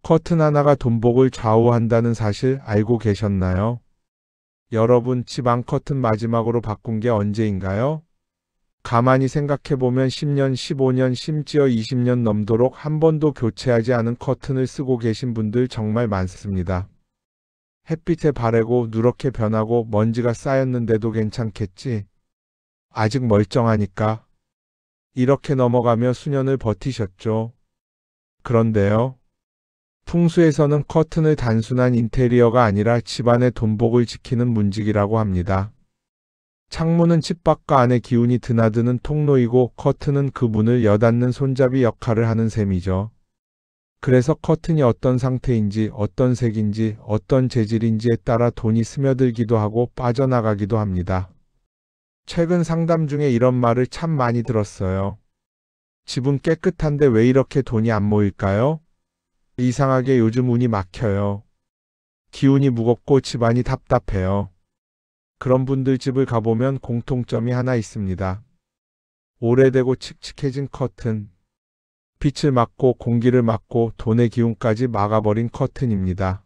커튼 하나가 돈복을 좌우한다는 사실 알고 계셨나요? 여러분, 집 안 커튼 마지막으로 바꾼 게 언제인가요? 가만히 생각해보면 10년, 15년, 심지어 20년 넘도록 한 번도 교체하지 않은 커튼을 쓰고 계신 분들 정말 많습니다. 햇빛에 바래고 누렇게 변하고 먼지가 쌓였는데도 괜찮겠지? 아직 멀쩡하니까. 이렇게 넘어가며 수년을 버티셨죠. 그런데요. 풍수에서는 커튼을 단순한 인테리어가 아니라 집안의 돈복을 지키는 문직이라고 합니다. 창문은 집 밖과 안의 기운이 드나드는 통로이고 커튼은 그 문을 여닫는 손잡이 역할을 하는 셈이죠. 그래서 커튼이 어떤 상태인지, 어떤 색인지, 어떤 재질인지에 따라 돈이 스며들기도 하고 빠져나가기도 합니다. 최근 상담 중에 이런 말을 참 많이 들었어요. 집은 깨끗한데 왜 이렇게 돈이 안 모일까요? 이상하게 요즘 운이 막혀요. 기운이 무겁고 집안이 답답해요. 그런 분들 집을 가보면 공통점이 하나 있습니다. 오래되고 칙칙해진 커튼. 빛을 막고 공기를 막고 돈의 기운까지 막아버린 커튼입니다.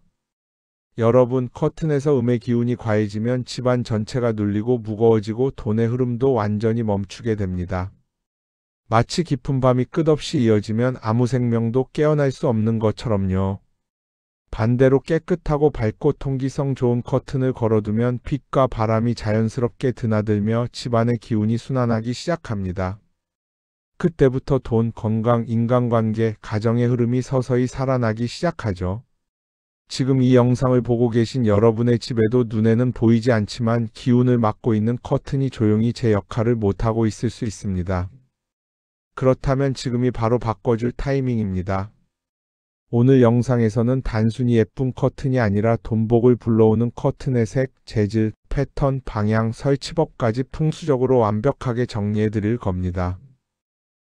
여러분, 커튼에서 음의 기운이 과해지면 집안 전체가 눌리고 무거워지고 돈의 흐름도 완전히 멈추게 됩니다. 마치 깊은 밤이 끝없이 이어지면 아무 생명도 깨어날 수 없는 것처럼요. 반대로 깨끗하고 밝고 통기성 좋은 커튼을 걸어두면 빛과 바람이 자연스럽게 드나들며 집안의 기운이 순환하기 시작합니다. 그때부터 돈, 건강, 인간관계, 가정의 흐름이 서서히 살아나기 시작하죠. 지금 이 영상을 보고 계신 여러분의 집에도 눈에는 보이지 않지만 기운을 막고 있는 커튼이 조용히 제 역할을 못하고 있을 수 있습니다. 그렇다면 지금이 바로 바꿔줄 타이밍입니다. 오늘 영상에서는 단순히 예쁜 커튼이 아니라 돈복을 불러오는 커튼의 색, 재질, 패턴, 방향, 설치법까지 풍수적으로 완벽하게 정리해 드릴 겁니다.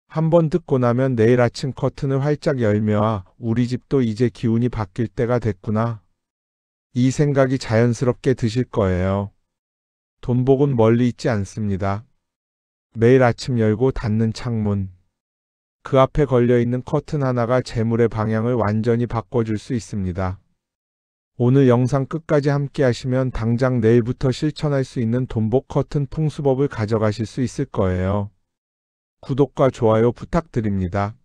한번 듣고 나면 내일 아침 커튼을 활짝 열며 우리 집도 이제 기운이 바뀔 때가 됐구나. 이 생각이 자연스럽게 드실 거예요. 돈복은 멀리 있지 않습니다. 매일 아침 열고 닫는 창문. 그 앞에 걸려있는 커튼 하나가 재물의 방향을 완전히 바꿔줄 수 있습니다. 오늘 영상 끝까지 함께 하시면 당장 내일부터 실천할 수 있는 돈복 커튼 풍수법을 가져가실 수 있을 거예요. 구독과 좋아요 부탁드립니다.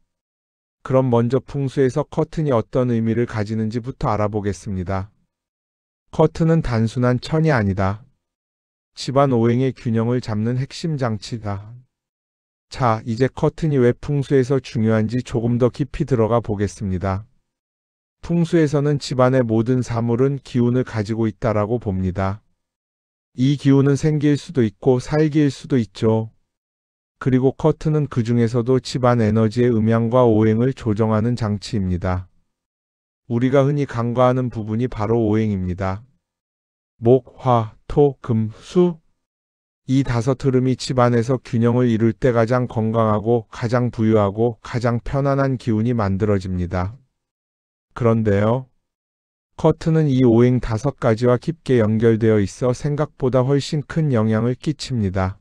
그럼 먼저 풍수에서 커튼이 어떤 의미를 가지는지부터 알아보겠습니다. 커튼은 단순한 천이 아니다. 집안 오행의 균형을 잡는 핵심 장치다. 자, 이제 커튼이 왜 풍수에서 중요한지 조금 더 깊이 들어가 보겠습니다. 풍수에서는 집안의 모든 사물은 기운을 가지고 있다라고 봅니다. 이 기운은 생기일 수도 있고 살기일 수도 있죠. 그리고 커튼은 그 중에서도 집안 에너지의 음양과 오행을 조정하는 장치입니다. 우리가 흔히 간과하는 부분이 바로 오행입니다. 목, 화, 토, 금, 수. 이 5 흐름이 집안에서 균형을 이룰 때 가장 건강하고 가장 부유하고 가장 편안한 기운이 만들어집니다. 그런데요. 커튼은 이 오행 5가지와 깊게 연결되어 있어 생각보다 훨씬 큰 영향을 끼칩니다.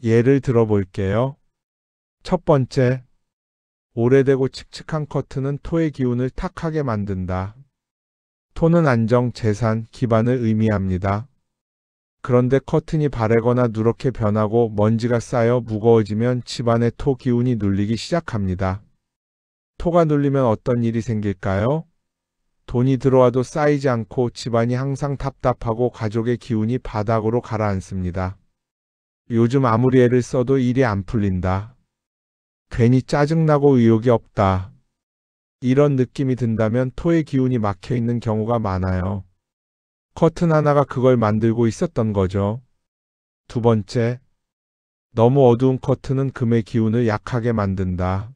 예를 들어 볼게요. 첫 번째, 오래되고 칙칙한 커튼은 토의 기운을 탁하게 만든다. 토는 안정, 재산, 기반을 의미합니다. 그런데 커튼이 바래거나 누렇게 변하고 먼지가 쌓여 무거워지면 집안의 토 기운이 눌리기 시작합니다. 토가 눌리면 어떤 일이 생길까요? 돈이 들어와도 쌓이지 않고 집안이 항상 답답하고 가족의 기운이 바닥으로 가라앉습니다. 요즘 아무리 애를 써도 일이 안 풀린다. 괜히 짜증나고 의욕이 없다. 이런 느낌이 든다면 토의 기운이 막혀 있는 경우가 많아요. 커튼 하나가 그걸 만들고 있었던 거죠. 두 번째, 너무 어두운 커튼은 금의 기운을 약하게 만든다.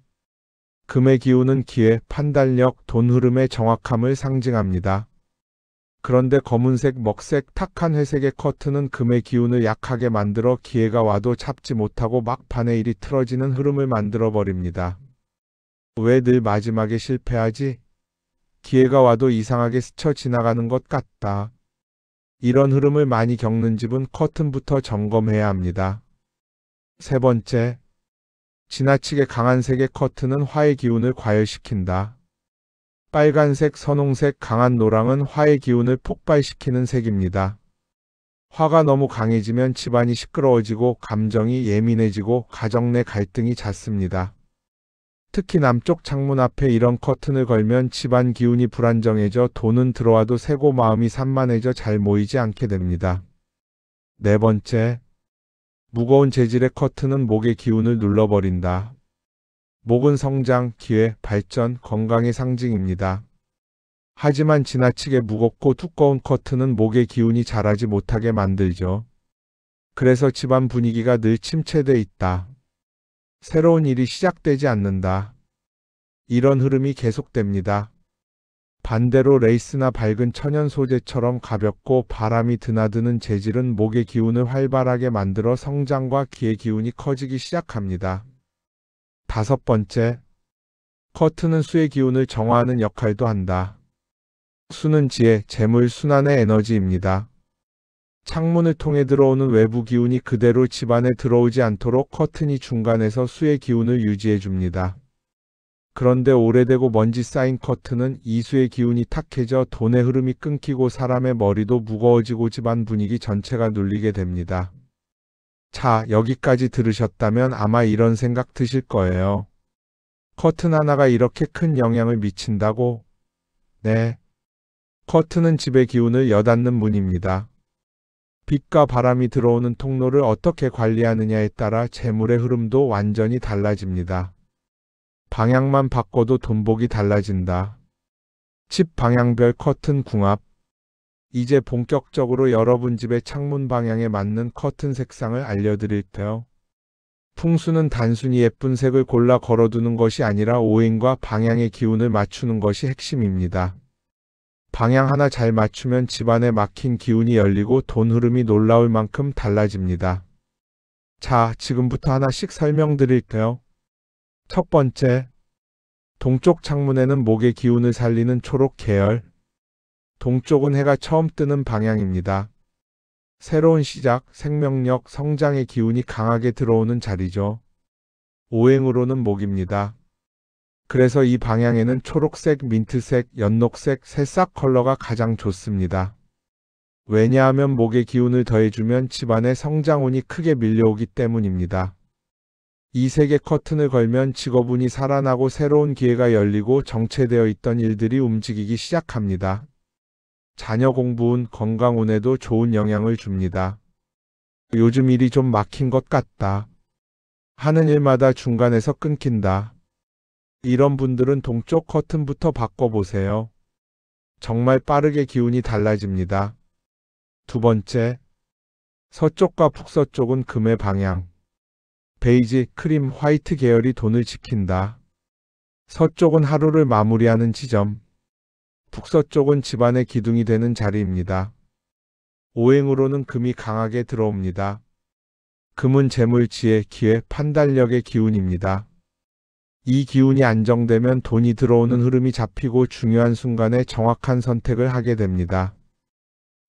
금의 기운은 기회, 판단력, 돈 흐름의 정확함을 상징합니다. 그런데 검은색, 먹색, 탁한 회색의 커튼은 금의 기운을 약하게 만들어 기회가 와도 잡지 못하고 막판에 일이 틀어지는 흐름을 만들어 버립니다. 왜 늘 마지막에 실패하지? 기회가 와도 이상하게 스쳐 지나가는 것 같다. 이런 흐름을 많이 겪는 집은 커튼부터 점검해야 합니다. 세 번째, 지나치게 강한 색의 커튼은 화의 기운을 과열시킨다. 빨간색, 선홍색, 강한 노랑은 화의 기운을 폭발시키는 색입니다. 화가 너무 강해지면 집안이 시끄러워지고 감정이 예민해지고 가정 내 갈등이 잦습니다. 특히 남쪽 창문 앞에 이런 커튼을 걸면 집안 기운이 불안정해져 돈은 들어와도 새고 마음이 산만해져 잘 모이지 않게 됩니다. 네 번째, 무거운 재질의 커튼은 목의 기운을 눌러버린다. 목은 성장, 기회, 발전, 건강의 상징입니다. 하지만 지나치게 무겁고 두꺼운 커튼은 목의 기운이 자라지 못하게 만들죠. 그래서 집안 분위기가 늘 침체돼 있다. 새로운 일이 시작되지 않는다. 이런 흐름이 계속됩니다. 반대로 레이스나 밝은 천연 소재처럼 가볍고 바람이 드나드는 재질은 목의 기운을 활발하게 만들어 성장과 기의 기운이 커지기 시작합니다. 다섯 번째, 커튼은 수의 기운을 정화하는 역할도 한다. 수는 지혜, 재물, 순환의 에너지입니다. 창문을 통해 들어오는 외부 기운이 그대로 집안에 들어오지 않도록 커튼이 중간에서 수의 기운을 유지해 줍니다. 그런데 오래되고 먼지 쌓인 커튼은 이 수의 기운이 탁해져 돈의 흐름이 끊기고 사람의 머리도 무거워지고 집안 분위기 전체가 눌리게 됩니다. 자, 여기까지 들으셨다면 아마 이런 생각 드실 거예요. 커튼 하나가 이렇게 큰 영향을 미친다고? 네. 커튼은 집의 기운을 여닫는 문입니다. 빛과 바람이 들어오는 통로를 어떻게 관리하느냐에 따라 재물의 흐름도 완전히 달라집니다. 방향만 바꿔도 돈복이 달라진다. 집 방향별 커튼 궁합. 이제 본격적으로 여러분 집의 창문 방향에 맞는 커튼 색상을 알려드릴게요. 풍수는 단순히 예쁜 색을 골라 걸어두는 것이 아니라 오행과 방향의 기운을 맞추는 것이 핵심입니다. 방향 하나 잘 맞추면 집안에 막힌 기운이 열리고 돈 흐름이 놀라울 만큼 달라집니다. 자, 지금부터 하나씩 설명드릴게요. 첫 번째, 동쪽 창문에는 목의 기운을 살리는 초록 계열. 동쪽은 해가 처음 뜨는 방향입니다. 새로운 시작, 생명력, 성장의 기운이 강하게 들어오는 자리죠. 오행으로는 목입니다. 그래서 이 방향에는 초록색, 민트색, 연녹색, 새싹 컬러가 가장 좋습니다. 왜냐하면 목의 기운을 더해주면 집안에 성장운이 크게 밀려오기 때문입니다. 이 색의 커튼을 걸면 직업운이 살아나고 새로운 기회가 열리고 정체되어 있던 일들이 움직이기 시작합니다. 자녀 공부운, 건강운에도 좋은 영향을 줍니다. 요즘 일이 좀 막힌 것 같다. 하는 일마다 중간에서 끊긴다. 이런 분들은 동쪽 커튼부터 바꿔보세요. 정말 빠르게 기운이 달라집니다. 두 번째, 서쪽과 북서쪽은 금의 방향. 베이지, 크림, 화이트 계열이 돈을 지킨다. 서쪽은 하루를 마무리하는 지점. 북서쪽은 집안의 기둥이 되는 자리입니다. 오행으로는 금이 강하게 들어옵니다. 금은 재물, 지혜, 기회, 판단력의 기운입니다. 이 기운이 안정되면 돈이 들어오는 흐름이 잡히고 중요한 순간에 정확한 선택을 하게 됩니다.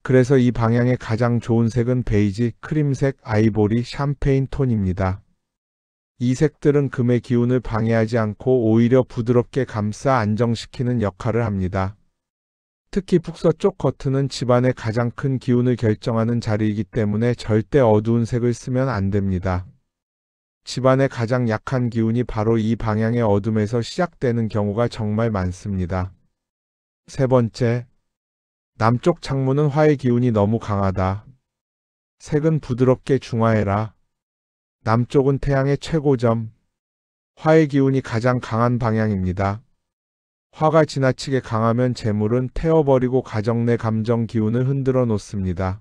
그래서 이 방향의 가장 좋은 색은 베이지, 크림색, 아이보리, 샴페인 톤입니다. 이 색들은 금의 기운을 방해하지 않고 오히려 부드럽게 감싸 안정시키는 역할을 합니다. 특히 북서쪽 커튼은 집안의 가장 큰 기운을 결정하는 자리이기 때문에 절대 어두운 색을 쓰면 안 됩니다. 집안의 가장 약한 기운이 바로 이 방향의 어둠에서 시작되는 경우가 정말 많습니다. 세 번째, 남쪽 창문은 화의 기운이 너무 강하다. 색은 부드럽게 중화해라. 남쪽은 태양의 최고점. 화의 기운이 가장 강한 방향입니다. 화가 지나치게 강하면 재물은 태워버리고 가정 내 감정 기운을 흔들어 놓습니다.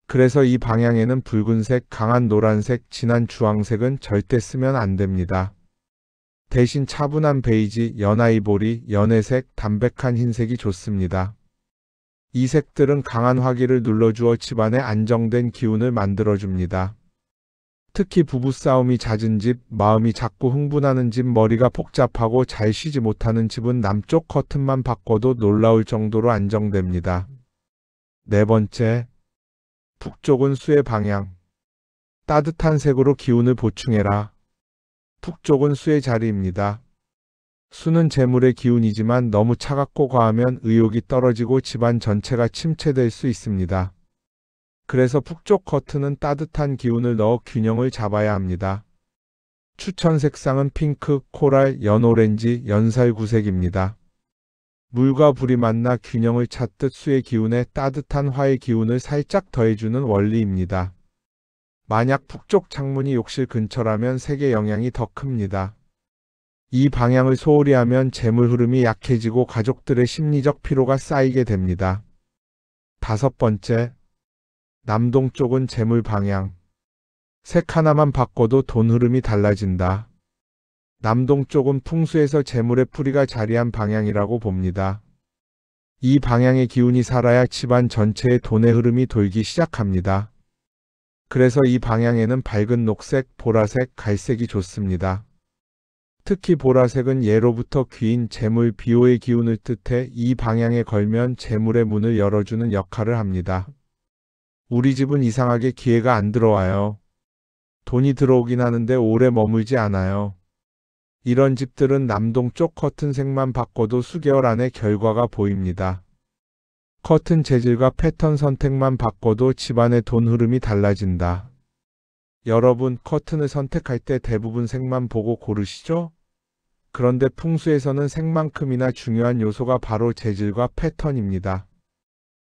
그래서 이 방향에는 붉은색, 강한 노란색, 진한 주황색은 절대 쓰면 안 됩니다. 대신 차분한 베이지, 연아이보리, 연회색, 담백한 흰색이 좋습니다. 이 색들은 강한 화기를 눌러주어 집안에 안정된 기운을 만들어줍니다. 특히 부부싸움이 잦은 집, 마음이 자꾸 흥분하는 집, 머리가 복잡하고 잘 쉬지 못하는 집은 남쪽 커튼만 바꿔도 놀라울 정도로 안정됩니다. 네 번째, 북쪽은 수의 방향. 따뜻한 색으로 기운을 보충해라. 북쪽은 수의 자리입니다. 수는 재물의 기운이지만 너무 차갑고 과하면 의욕이 떨어지고 집안 전체가 침체될 수 있습니다. 그래서 북쪽 커튼은 따뜻한 기운을 넣어 균형을 잡아야 합니다. 추천 색상은 핑크, 코랄, 연오렌지, 연살구색입니다. 물과 불이 만나 균형을 찾듯 수의 기운에 따뜻한 화의 기운을 살짝 더해주는 원리입니다. 만약 북쪽 창문이 욕실 근처라면 색의 영향이 더 큽니다. 이 방향을 소홀히 하면 재물 흐름이 약해지고 가족들의 심리적 피로가 쌓이게 됩니다. 5번째, 남동쪽은 재물 방향. 색 하나만 바꿔도 돈 흐름이 달라진다. 남동쪽은 풍수에서 재물의 뿌리가 자리한 방향이라고 봅니다. 이 방향의 기운이 살아야 집안 전체의 돈의 흐름이 돌기 시작합니다. 그래서 이 방향에는 밝은 녹색, 보라색, 갈색이 좋습니다. 특히 보라색은 예로부터 귀인 재물 비호의 기운을 뜻해 이 방향에 걸면 재물의 문을 열어주는 역할을 합니다. 우리 집은 이상하게 기회가 안 들어와요. 돈이 들어오긴 하는데 오래 머물지 않아요. 이런 집들은 남동쪽 커튼 색만 바꿔도 수개월 안에 결과가 보입니다. 커튼 재질과 패턴 선택만 바꿔도 집안의 돈 흐름이 달라진다. 여러분, 커튼을 선택할 때 대부분 색만 보고 고르시죠? 그런데 풍수에서는 색만큼이나 중요한 요소가 바로 재질과 패턴입니다.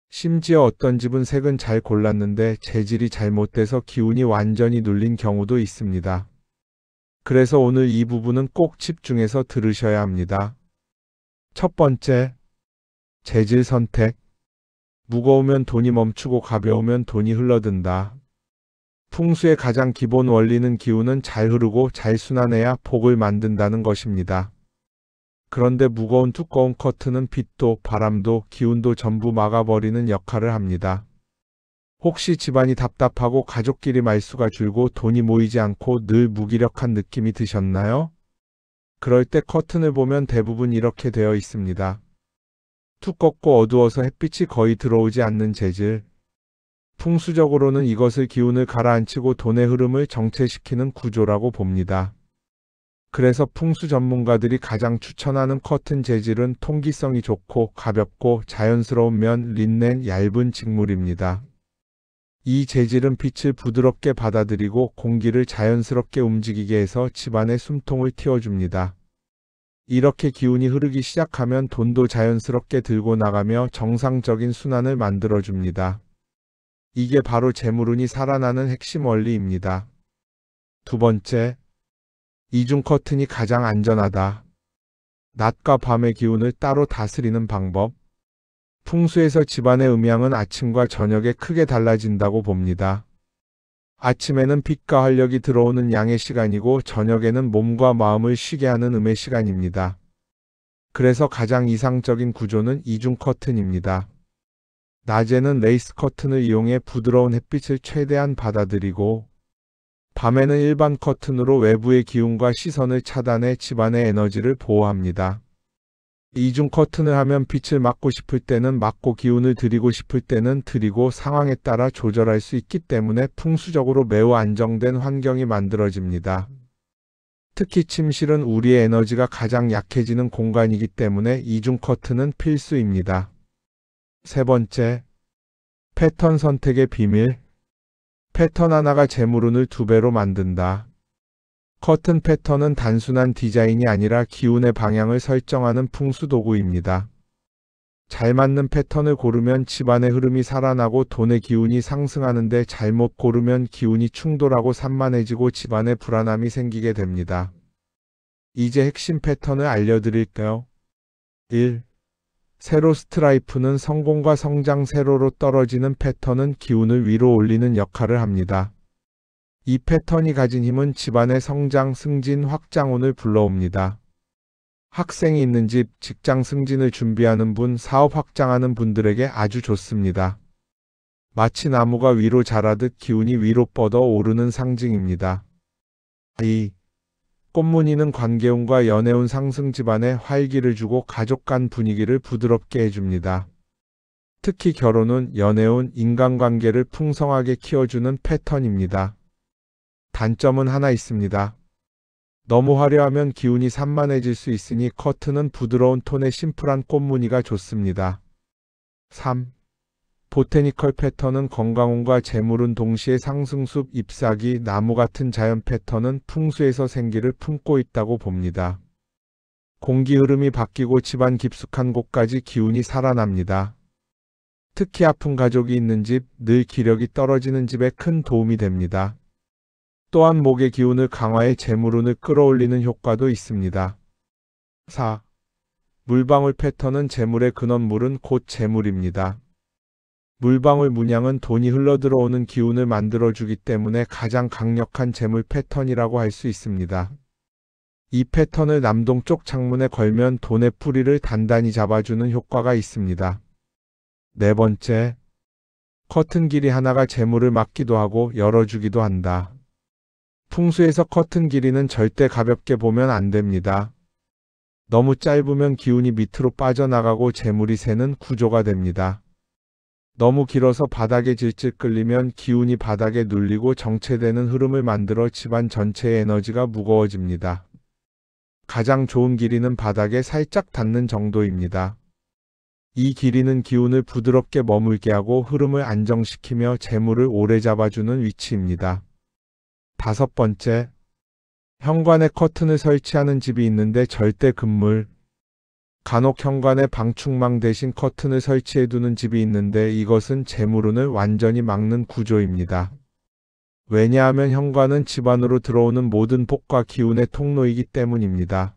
심지어 어떤 집은 색은 잘 골랐는데 재질이 잘못돼서 기운이 완전히 눌린 경우도 있습니다. 그래서 오늘 이 부분은 꼭 집중해서 들으셔야 합니다. 첫 번째, 재질 선택. 무거우면 돈이 멈추고 가벼우면 돈이 흘러든다. 풍수의 가장 기본 원리는 기운은 잘 흐르고 잘 순환해야 복을 만든다는 것입니다. 그런데 무거운 두꺼운 커튼은 빛도 바람도 기운도 전부 막아버리는 역할을 합니다. 혹시 집안이 답답하고 가족끼리 말수가 줄고 돈이 모이지 않고 늘 무기력한 느낌이 드셨나요? 그럴 때 커튼을 보면 대부분 이렇게 되어 있습니다. 두껍고 어두워서 햇빛이 거의 들어오지 않는 재질. 풍수적으로는 이것을 기운을 가라앉히고 돈의 흐름을 정체시키는 구조라고 봅니다. 그래서 풍수 전문가들이 가장 추천하는 커튼 재질은 통기성이 좋고 가볍고 자연스러운 면, 린넨, 얇은 직물입니다. 이 재질은 빛을 부드럽게 받아들이고 공기를 자연스럽게 움직이게 해서 집안의 숨통을 틔워줍니다. 이렇게 기운이 흐르기 시작하면 돈도 자연스럽게 들고 나가며 정상적인 순환을 만들어줍니다. 이게 바로 재물운이 살아나는 핵심 원리입니다. 두 번째, 이중 커튼이 가장 안전하다. 낮과 밤의 기운을 따로 다스리는 방법. 풍수에서 집안의 음양은 아침과 저녁에 크게 달라진다고 봅니다. 아침에는 빛과 활력이 들어오는 양의 시간이고 저녁에는 몸과 마음을 쉬게 하는 음의 시간입니다. 그래서 가장 이상적인 구조는 이중 커튼입니다. 낮에는 레이스 커튼을 이용해 부드러운 햇빛을 최대한 받아들이고 밤에는 일반 커튼으로 외부의 기운과 시선을 차단해 집안의 에너지를 보호합니다. 이중 커튼을 하면 빛을 막고 싶을 때는 막고 기운을 들이고 싶을 때는 들이고 상황에 따라 조절할 수 있기 때문에 풍수적으로 매우 안정된 환경이 만들어집니다. 특히 침실은 우리의 에너지가 가장 약해지는 공간이기 때문에 이중 커튼은 필수입니다. 세 번째, 패턴 선택의 비밀. 패턴 하나가 재물운을 2배로 만든다. 커튼 패턴은 단순한 디자인이 아니라 기운의 방향을 설정하는 풍수 도구입니다. 잘 맞는 패턴을 고르면 집안의 흐름이 살아나고 돈의 기운이 상승하는데 잘못 고르면 기운이 충돌하고 산만해지고 집안에 불안함이 생기게 됩니다. 이제 핵심 패턴을 알려드릴게요. 1. 세로 스트라이프는 성공과 성장. 세로로 떨어지는 패턴은 기운을 위로 올리는 역할을 합니다. 이 패턴이 가진 힘은 집안의 성장, 승진, 확장운을 불러옵니다. 학생이 있는 집, 직장 승진을 준비하는 분, 사업 확장하는 분들에게 아주 좋습니다. 마치 나무가 위로 자라듯 기운이 위로 뻗어 오르는 상징입니다. 2. 꽃무늬는 관계운과 연애운 상승. 집안에 활기를 주고 가족 간 분위기를 부드럽게 해줍니다. 특히 결혼운, 연애운, 인간관계를 풍성하게 키워주는 패턴입니다. 단점은 하나 있습니다. 너무 화려하면 기운이 산만해질 수 있으니 커튼은 부드러운 톤의 심플한 꽃무늬가 좋습니다. 3. 보테니컬 패턴은 건강운과 재물운 동시에 상승숲, 잎사귀, 나무 같은 자연 패턴은 풍수에서 생기를 품고 있다고 봅니다. 공기 흐름이 바뀌고 집안 깊숙한 곳까지 기운이 살아납니다. 특히 아픈 가족이 있는 집, 늘 기력이 떨어지는 집에 큰 도움이 됩니다. 또한 목의 기운을 강화해 재물운을 끌어올리는 효과도 있습니다. 4. 물방울 패턴은 재물의 근원물은 곧 재물입니다. 물방울 문양은 돈이 흘러들어오는 기운을 만들어주기 때문에 가장 강력한 재물 패턴이라고 할 수 있습니다. 이 패턴을 남동쪽 창문에 걸면 돈의 뿌리를 단단히 잡아주는 효과가 있습니다. 네 번째, 커튼 길이 하나가 재물을 막기도 하고 열어주기도 한다. 풍수에서 커튼 길이는 절대 가볍게 보면 안 됩니다. 너무 짧으면 기운이 밑으로 빠져나가고 재물이 새는 구조가 됩니다. 너무 길어서 바닥에 질질 끌리면 기운이 바닥에 눌리고 정체되는 흐름을 만들어 집안 전체의 에너지가 무거워집니다. 가장 좋은 길이는 바닥에 살짝 닿는 정도입니다. 이 길이는 기운을 부드럽게 머물게 하고 흐름을 안정시키며 재물을 오래 잡아주는 위치입니다. 다섯 번째, 현관에 커튼을 설치하는 집이 있는데 절대 금물. 간혹 현관에 방충망 대신 커튼을 설치해두는 집이 있는데 이것은 재물운을 완전히 막는 구조입니다. 왜냐하면 현관은 집 안으로 들어오는 모든 복과 기운의 통로이기 때문입니다.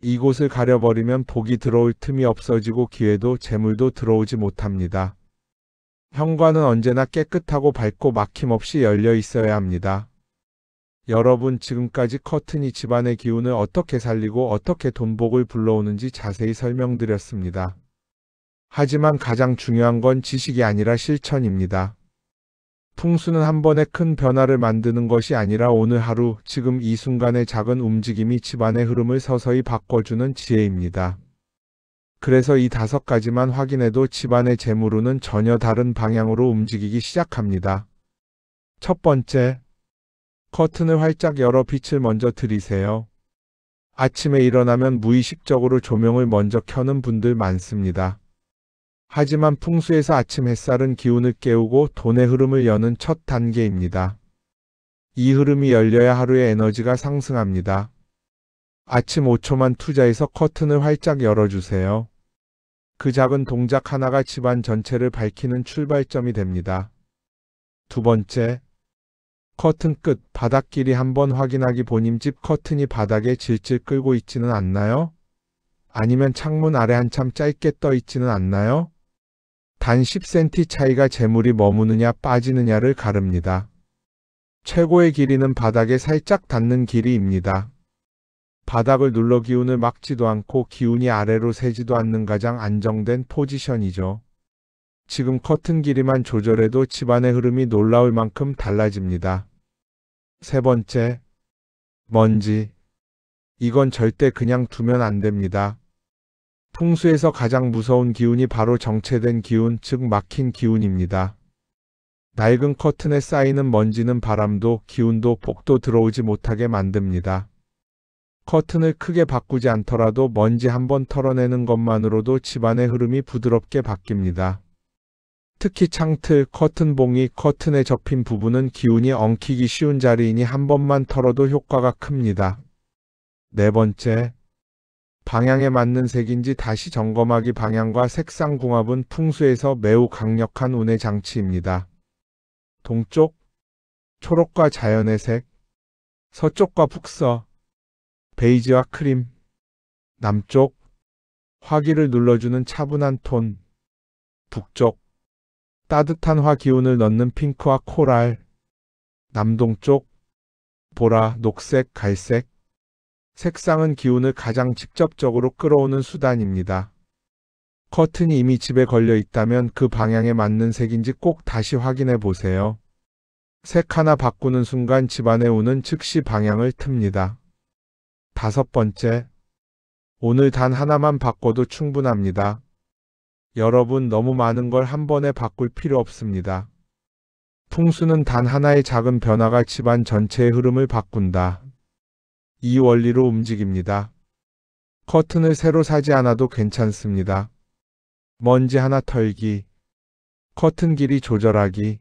이곳을 가려버리면 복이 들어올 틈이 없어지고 기회도 재물도 들어오지 못합니다. 현관은 언제나 깨끗하고 밝고 막힘없이 열려 있어야 합니다. 여러분, 지금까지 커튼이 집안의 기운을 어떻게 살리고 어떻게 돈복을 불러오는지 자세히 설명드렸습니다. 하지만 가장 중요한 건 지식이 아니라 실천입니다. 풍수는 한 번에 큰 변화를 만드는 것이 아니라 오늘 하루, 지금 이 순간의 작은 움직임이 집안의 흐름을 서서히 바꿔주는 지혜입니다. 그래서 이 5가지만 확인해도 집안의 재물운은 전혀 다른 방향으로 움직이기 시작합니다. 첫 번째, 커튼을 활짝 열어 빛을 먼저 들이세요. 아침에 일어나면 무의식적으로 조명을 먼저 켜는 분들 많습니다. 하지만 풍수에서 아침 햇살은 기운을 깨우고 돈의 흐름을 여는 첫 단계입니다. 이 흐름이 열려야 하루의 에너지가 상승합니다. 아침 5초만 투자해서 커튼을 활짝 열어주세요. 그 작은 동작 하나가 집안 전체를 밝히는 출발점이 됩니다. 두 번째, 커튼 끝, 바닥 길이 한번 확인하기. 본인 집 커튼이 바닥에 질질 끌고 있지는 않나요? 아니면 창문 아래 한참 짧게 떠 있지는 않나요? 단 10cm 차이가 재물이 머무느냐 빠지느냐를 가릅니다. 최고의 길이는 바닥에 살짝 닿는 길이입니다. 바닥을 눌러 기운을 막지도 않고 기운이 아래로 새지도 않는 가장 안정된 포지션이죠. 지금 커튼 길이만 조절해도 집안의 흐름이 놀라울 만큼 달라집니다. 세 번째, 먼지. 이건 절대 그냥 두면 안 됩니다. 풍수에서 가장 무서운 기운이 바로 정체된 기운, 즉 막힌 기운입니다. 낡은 커튼에 쌓이는 먼지는 바람도 기운도 복도 들어오지 못하게 만듭니다. 커튼을 크게 바꾸지 않더라도 먼지 한번 털어내는 것만으로도 집안의 흐름이 부드럽게 바뀝니다. 특히 창틀, 커튼 봉이, 커튼에 접힌 부분은 기운이 엉키기 쉬운 자리이니 한 번만 털어도 효과가 큽니다. 네 번째, 방향에 맞는 색인지 다시 점검하기. 방향과 색상 궁합은 풍수에서 매우 강력한 운의 장치입니다. 동쪽, 초록과 자연의 색, 서쪽과 북서, 베이지와 크림, 남쪽, 화기를 눌러주는 차분한 톤, 북쪽, 따뜻한 화 기운을 넣는 핑크와 코랄, 남동쪽, 보라, 녹색, 갈색. 색상은 기운을 가장 직접적으로 끌어오는 수단입니다. 커튼이 이미 집에 걸려 있다면 그 방향에 맞는 색인지 꼭 다시 확인해 보세요. 색 하나 바꾸는 순간 집안의 운은 즉시 방향을 틉니다. 다섯 번째, 오늘 단 하나만 바꿔도 충분합니다. 여러분, 너무 많은 걸 한 번에 바꿀 필요 없습니다. 풍수는 단 하나의 작은 변화가 집안 전체의 흐름을 바꾼다. 이 원리로 움직입니다. 커튼을 새로 사지 않아도 괜찮습니다. 먼지 하나 털기, 커튼 길이 조절하기,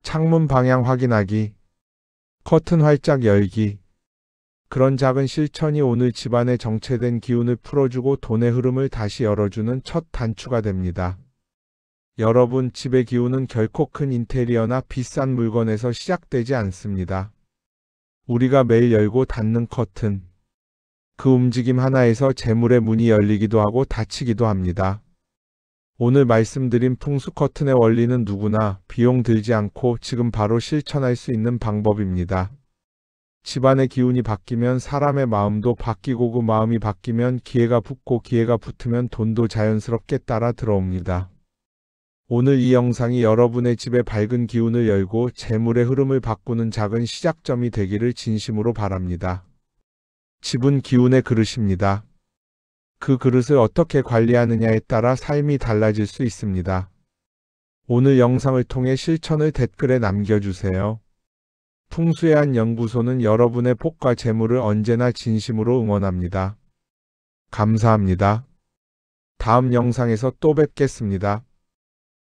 창문 방향 확인하기, 커튼 활짝 열기. 그런 작은 실천이 오늘 집안에 정체된 기운을 풀어주고 돈의 흐름을 다시 열어주는 첫 단추가 됩니다. 여러분, 집의 기운은 결코 큰 인테리어나 비싼 물건에서 시작되지 않습니다. 우리가 매일 열고 닫는 커튼, 그 움직임 하나에서 재물의 문이 열리기도 하고 닫히기도 합니다. 오늘 말씀드린 풍수 커튼의 원리는 누구나 비용 들지 않고 지금 바로 실천할 수 있는 방법입니다. 집안의 기운이 바뀌면 사람의 마음도 바뀌고 그 마음이 바뀌면 기회가 붙고 기회가 붙으면 돈도 자연스럽게 따라 들어옵니다. 오늘 이 영상이 여러분의 집에 밝은 기운을 열고 재물의 흐름을 바꾸는 작은 시작점이 되기를 진심으로 바랍니다. 집은 기운의 그릇입니다. 그 그릇을 어떻게 관리하느냐에 따라 삶이 달라질 수 있습니다. 오늘 영상을 통해 실천을 댓글에 남겨주세요. 풍수의 한 연구소는 여러분의 복과 재물을 언제나 진심으로 응원합니다. 감사합니다. 다음 영상에서 또 뵙겠습니다.